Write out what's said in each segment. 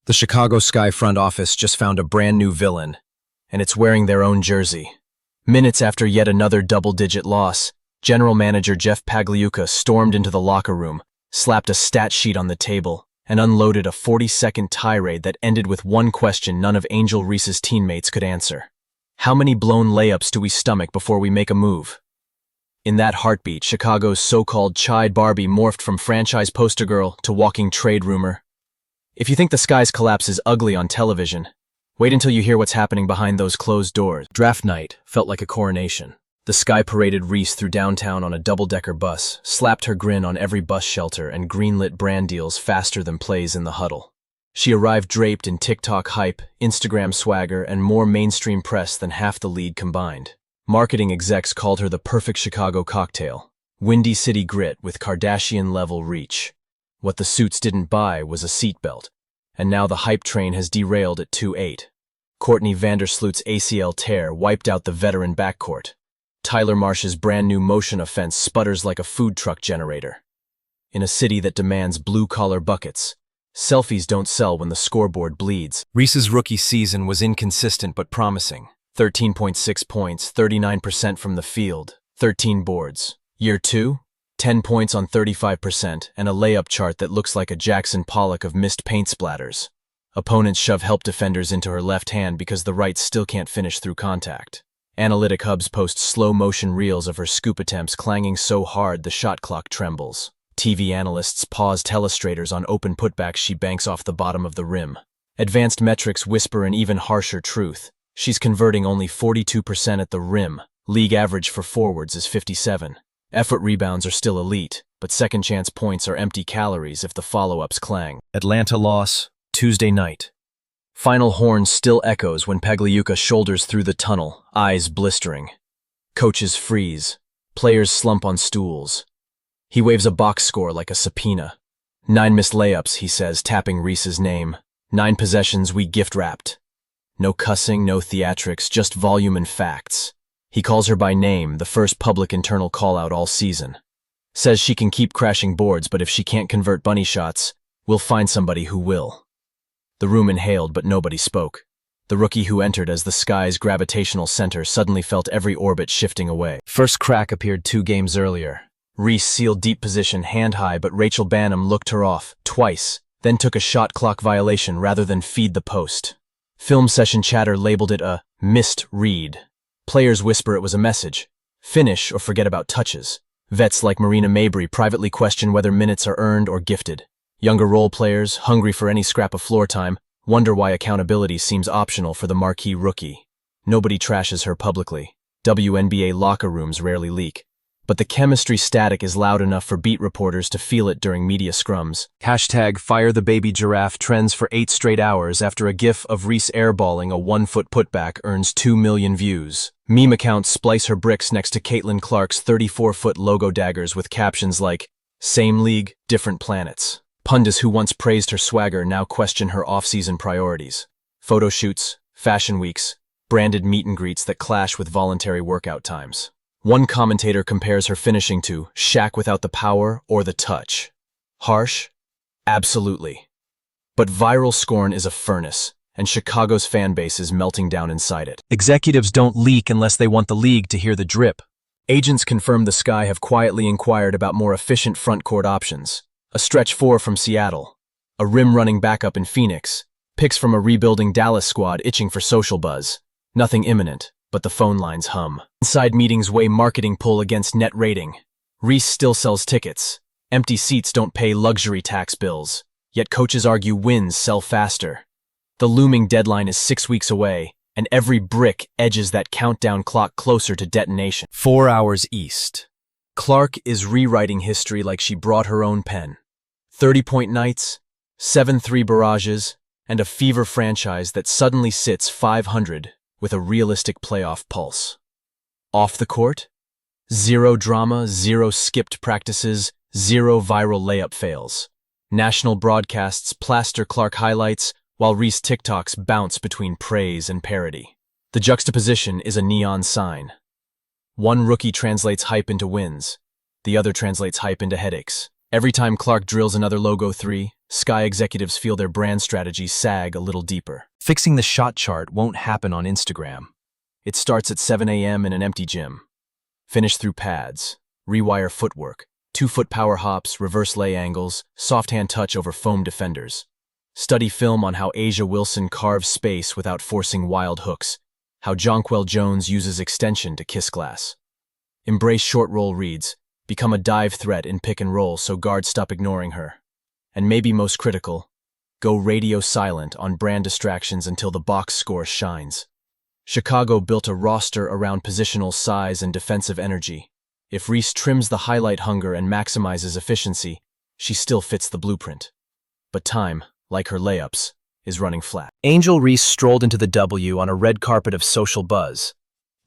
The Chicago Sky front office just found a brand new villain, and it's wearing their own jersey. Minutes after yet another double-digit loss, General Manager Jeff Pagliuca stormed into the locker room, slapped a stat sheet on the table, and unloaded a 40-second tirade that ended with one question none of Angel Reese's teammates could answer. How many blown layups do we stomach before we make a move? In that heartbeat, Chicago's so-called Chide Barbie morphed from franchise poster girl to walking trade rumor. If you think the Sky's collapse is ugly on television, wait until you hear what's happening behind those closed doors. Draft night felt like a coronation. The Sky paraded Reese through downtown on a double-decker bus, slapped her grin on every bus shelter, and greenlit brand deals faster than plays in the huddle. She arrived draped in TikTok hype, Instagram swagger, and more mainstream press than half the league combined. Marketing execs called her the perfect Chicago cocktail. Windy City grit with Kardashian-level reach. What the suits didn't buy was a seatbelt, and now the hype train has derailed at 2-8. Courtney Vandersloot's ACL tear wiped out the veteran backcourt. Tyler Marsh's brand new motion offense sputters like a food truck generator. In a city that demands blue-collar buckets, selfies don't sell when the scoreboard bleeds. Reese's rookie season was inconsistent but promising. 13.6 points, 39% from the field, 13 boards. Year 2? 10 points on 35%, and a layup chart that looks like a Jackson Pollock of missed paint splatters. Opponents shove help defenders into her left hand because the right still can't finish through contact. Analytic hubs post slow-motion reels of her scoop attempts clanging so hard the shot clock trembles. TV analysts pause telestrators on open putbacks she banks off the bottom of the rim. Advanced metrics whisper an even harsher truth. She's converting only 42% at the rim. League average for forwards is 57. Effort rebounds are still elite, but second-chance points are empty calories if the follow-ups clang. Atlanta loss, Tuesday night. Final horn still echoes when Pagliuca shoulders through the tunnel, eyes blistering. Coaches freeze. Players slump on stools. He waves a box score like a subpoena. 9 missed layups, he says, tapping Reese's name. 9 possessions we gift-wrapped. No cussing, no theatrics, just volume and facts. He calls her by name, the first public internal call-out all season. Says she can keep crashing boards, but if she can't convert bunny shots, we'll find somebody who will. The room inhaled, but nobody spoke. The rookie who entered as the Sky's gravitational center suddenly felt every orbit shifting away. First crack appeared 2 games earlier. Reese sealed deep position, hand high, but Rachel Banham looked her off, twice, then took a shot clock violation rather than feed the post. Film session chatter labeled it a missed read. Players whisper it was a message. Finish or forget about touches. Vets like Marina Mabry privately question whether minutes are earned or gifted. Younger role players, hungry for any scrap of floor time, wonder why accountability seems optional for the marquee rookie. Nobody trashes her publicly. WNBA locker rooms rarely leak. But the chemistry static is loud enough for beat reporters to feel it during media scrums. #FireTheBabyGiraffe trends for 8 straight hours after a gif of Reese airballing a 1-foot putback earns 2 million views. Meme accounts splice her bricks next to Caitlin Clark's 34-foot logo daggers with captions like, "Same league, different planets." Pundits who once praised her swagger now question her off-season priorities. Photo shoots, fashion weeks, branded meet and greets that clash with voluntary workout times. One commentator compares her finishing to Shaq without the power or the touch. Harsh? Absolutely. But viral scorn is a furnace, and Chicago's fan base is melting down inside it. Executives don't leak unless they want the league to hear the drip. Agents confirm the Sky have quietly inquired about more efficient front-court options. A stretch 4 from Seattle, a rim-running backup in Phoenix, picks from a rebuilding Dallas squad itching for social buzz. Nothing imminent, but the phone lines hum. Inside meetings weigh marketing pull against net rating. Reese still sells tickets. Empty seats don't pay luxury tax bills, yet coaches argue wins sell faster. The looming deadline is 6 weeks away, and every brick edges that countdown clock closer to detonation. 4 hours east. Clark is rewriting history like she brought her own pen. 30-point nights, 7-3 barrages, and a fever franchise that suddenly sits 500 with a realistic playoff pulse. Off the court? 0 drama, 0 skipped practices, 0 viral layup fails. National broadcasts plaster Clark highlights, while Reese TikToks bounce between praise and parody. The juxtaposition is a neon sign. One rookie translates hype into wins. The other translates hype into headaches. Every time Clark drills another logo 3, Sky executives feel their brand strategies sag a little deeper. Fixing the shot chart won't happen on Instagram. It starts at 7 a.m. in an empty gym. Finish through pads, rewire footwork, 2-foot power hops, reverse lay angles, soft hand touch over foam defenders. Study film on how A'ja Wilson carves space without forcing wild hooks, how Jonquel Jones uses extension to kiss glass. Embrace short roll reads, become a dive threat in pick and roll so guards stop ignoring her. And maybe most critical, go radio silent on brand distractions until the box score shines. Chicago built a roster around positional size and defensive energy. If Reese trims the highlight hunger and maximizes efficiency, she still fits the blueprint. But time, like her layups, is running flat. Angel Reese strolled into the W on a red carpet of social buzz.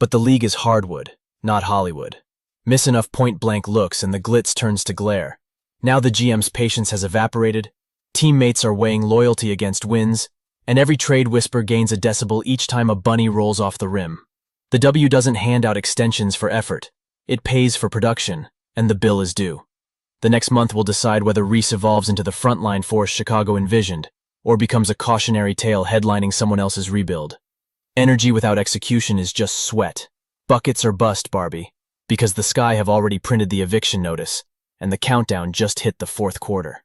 But the league is hardwood, not Hollywood. Miss enough point-blank looks and the glitz turns to glare. Now the GM's patience has evaporated, teammates are weighing loyalty against wins, and every trade whisper gains a decibel each time a bunny rolls off the rim. The W doesn't hand out extensions for effort. It pays for production, and the bill is due. The next month will decide whether Reese evolves into the frontline force Chicago envisioned, or becomes a cautionary tale headlining someone else's rebuild. Energy without execution is just sweat. Buckets or bust, Barbie, because the Sky have already printed the eviction notice, and the countdown just hit the fourth quarter.